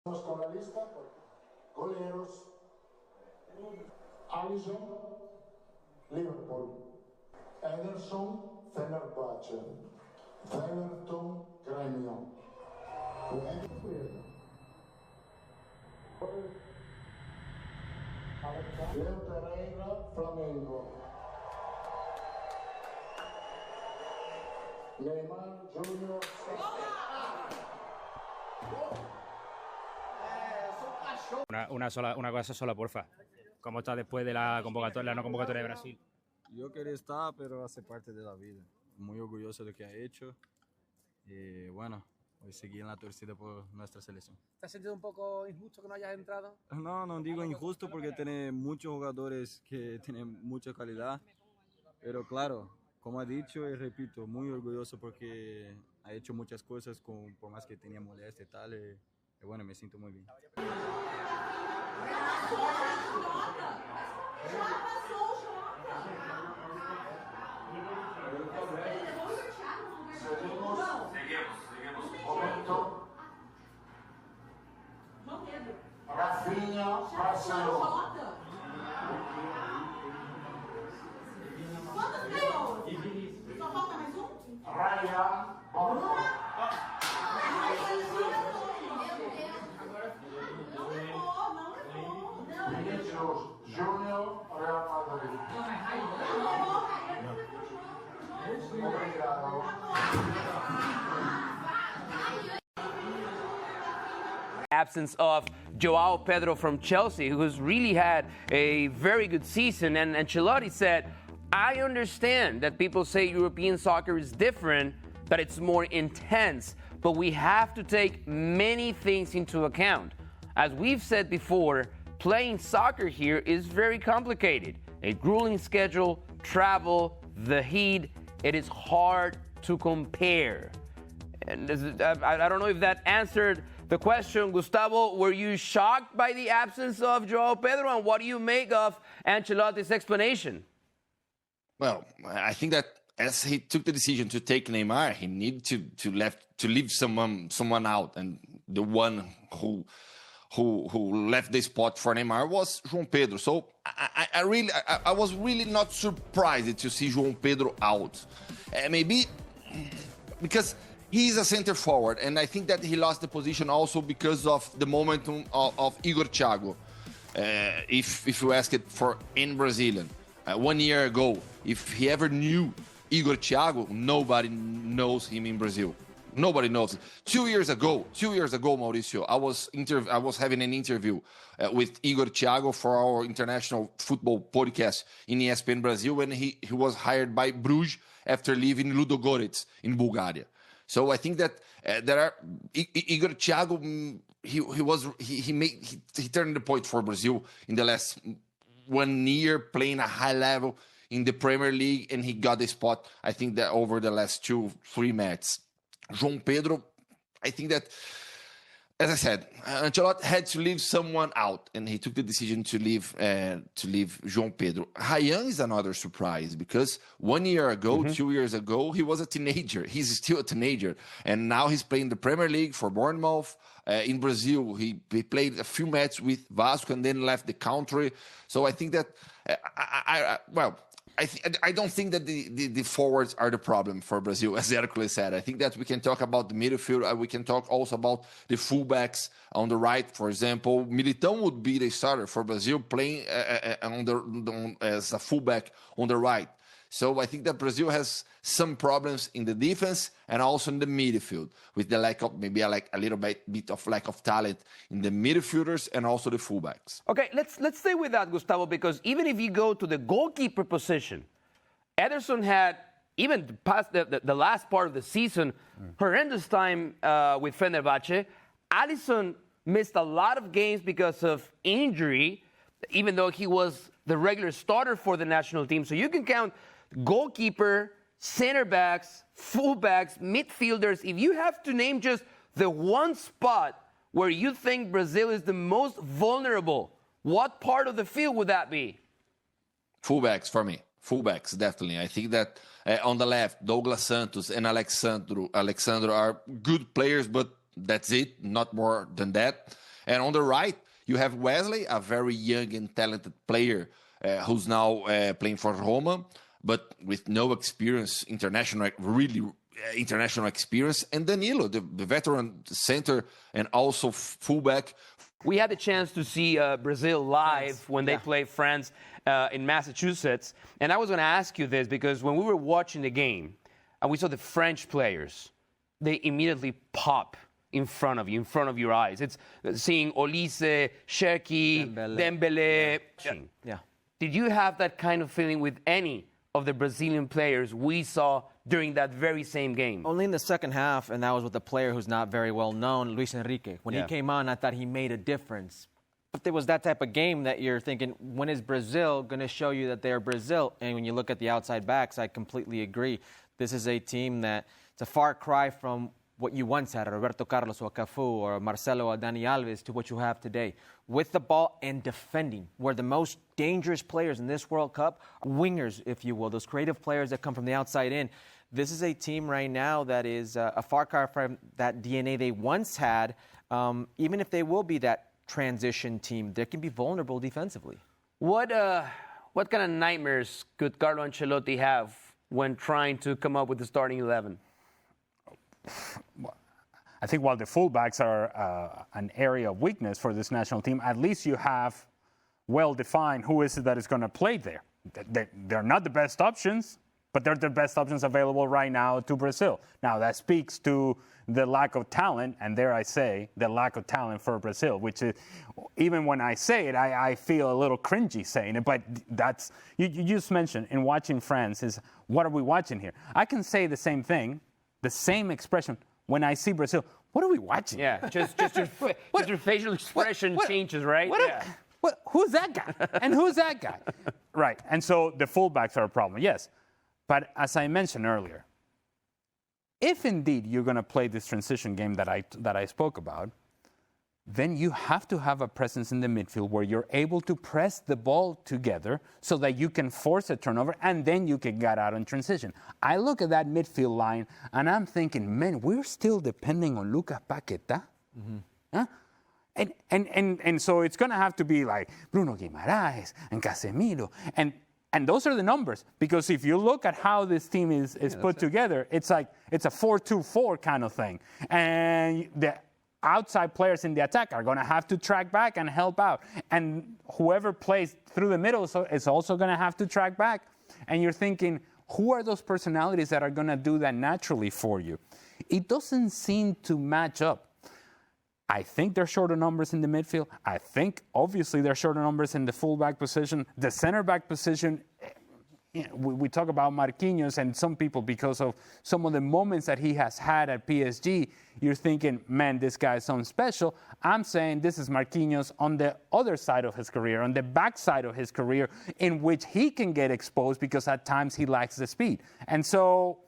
Vamos con la lista. Goleros. Alisson, Liverpool. Ederson, Fenerbahçe. Everton, Grêmio. Leo Pereira, Flamengo. Neymar Júnior. Una cosa sola, porfa. ¿Cómo está después de la convocatoria, la no convocatoria de Brasil? Yo quería estar, pero hace parte de la vida. Muy orgulloso de lo que ha hecho. Y bueno, hoy seguí en la torcida por nuestra selección. ¿Te has sentido un poco injusto que no hayas entrado? No digo injusto porque tiene muchos jugadores que tienen mucha calidad. Pero claro, como he dicho y repito, muy orgulloso porque ha hecho muchas cosas por más que tenía molestia y tal. Y bueno, me siento muy bien. Momento. Rafinha, Marcelo. Quantos ganhou? Só falta mais um? Ryan, Bono. Vinícius Júnior, Real Madrid. Obrigado. Absence of Joao Pedro from Chelsea, who's really had a very good season. And Ancelotti said, I understand that people say European soccer is different, that it's more intense, but we have to take many things into account. As we've said before, playing soccer here is very complicated. A grueling schedule, travel, the heat, it is hard to compare. And I don't know if that answered the question. Gustavo, were you shocked by the absence of Joao Pedro, and what do you make of Ancelotti's explanation? Well, I think that as he took the decision to take Neymar, he needed to leave someone out, and the one who left the spot for Neymar was João Pedro. So I was really not surprised to see João Pedro out. Maybe because he's a center forward, and I think that he lost the position also because of the momentum of Igor Thiago. If you ask it for in Brazilian, 1 year ago, if he ever knew Igor Thiago, nobody knows him in Brazil. Nobody knows it. 2 years ago, Mauricio, I was having an interview with Igor Thiago for our international football podcast in ESPN Brazil when he was hired by Bruges after leaving Ludogorets in Bulgaria. So I think that there are Igor Thiago. He turned the point for Brazil in the last 1 year, playing a high level in the Premier League, and he got the spot. I think that over the last 2-3 matches. João Pedro, I think that, as I said, Ancelotti had to leave someone out, and he took the decision to leave João Pedro. Ryan is another surprise because 1 year ago, 2 years ago, he was a teenager. He's still a teenager, and now he's playing the Premier League for Bournemouth. In Brazil, he played a few matches with Vasco and then left the country. So I think that, I don't think that the forwards are the problem for Brazil, as Hercules said. I think that we can talk about the midfield. We can talk also about the fullbacks on the right. For example, Militão would be the starter for Brazil, playing as a fullback on the right. So I think that Brazil has some problems in the defense and also in the midfield, with the lack of maybe a little bit of lack of talent in the midfielders and also the fullbacks. Okay, let's stay with that, Gustavo, because even if you go to the goalkeeper position, Ederson had, even past the last part of the season, horrendous time with Fenerbahce. Alisson missed a lot of games because of injury, even though he was the regular starter for the national team. So you can count goalkeeper, center backs, fullbacks, midfielders. If you have to name just the one spot where you think Brazil is the most vulnerable, what part of the field would that be? Fullbacks for me. Fullbacks, definitely. I think that on the left, Douglas Santos and Alexandro are good players, but That's it, not more than that. And on the right, you have Wesley, a very young and talented player who's now playing for Roma, but with no experience, international experience. And Danilo, the veteran center and also fullback. We had the chance to see Brazil live when they played France in Massachusetts. And I was going to ask you this because when we were watching the game and we saw the French players, they immediately pop in front of you, in front of your eyes. It's seeing Olise, Cherki, Dembele. Yeah. Did you have that kind of feeling with any of the Brazilian players we saw during that very same game? Only in the second half, and that was with a player who's not very well known, Luis Enrique. When he came on, I thought he made a difference. But there was that type of game that you're thinking, when is Brazil going to show you that they're Brazil? And when you look at the outside backs, I completely agree. This is a team that it's a far cry from what you once had, Roberto Carlos or Cafu or Marcelo or Dani Alves, to what you have today. With the ball and defending, where the most dangerous players in this World Cup are wingers, if you will, those creative players that come from the outside in. This is a team right now that is a far cry from that DNA they once had. Even if they will be that transition team, they can be vulnerable defensively. What kind of nightmares could Carlo Ancelotti have when trying to come up with the starting 11? I think while the fullbacks are an area of weakness for this national team, at least you have well-defined who is it that is going to play there. They're not the best options, but they're the best options available right now to Brazil. Now, that speaks to the lack of talent, and dare I say, the lack of talent for Brazil, which is, even when I say it, I feel a little cringy saying it, but that's, you just mentioned in watching France is, what are we watching here? I can say the same thing, the same expression when I see Brazil. What are we watching? Yeah, just your facial expression changes, right? Who's that guy? And who's that guy? Right, and so the fullbacks are a problem, yes. But as I mentioned earlier, if indeed you're going to play this transition game that I spoke about, then you have to have a presence in the midfield where you're able to press the ball together so that you can force a turnover and then you can get out in transition. I look at that midfield line and I'm thinking, man, we're still depending on Lucas Paquetá. Mm-hmm. Huh? And so it's going to have to be like Bruno Guimaraes and Casemiro. And those are the numbers, because if you look at how this team is put together, it's like it's a 4-2-4 kind of thing. And the outside players in the attack are going to have to track back and help out. And whoever plays through the middle is also going to have to track back. And you're thinking, who are those personalities that are going to do that naturally for you? It doesn't seem to match up. I think they're short of numbers in the midfield. I think, obviously, they're short of numbers in the fullback position. The center back position, we talk about Marquinhos and some people, because of some of the moments that he has had at PSG, you're thinking, man, this guy is something special. I'm saying this is Marquinhos on the other side of his career, on the back side of his career, in which he can get exposed because at times he lacks the speed. And so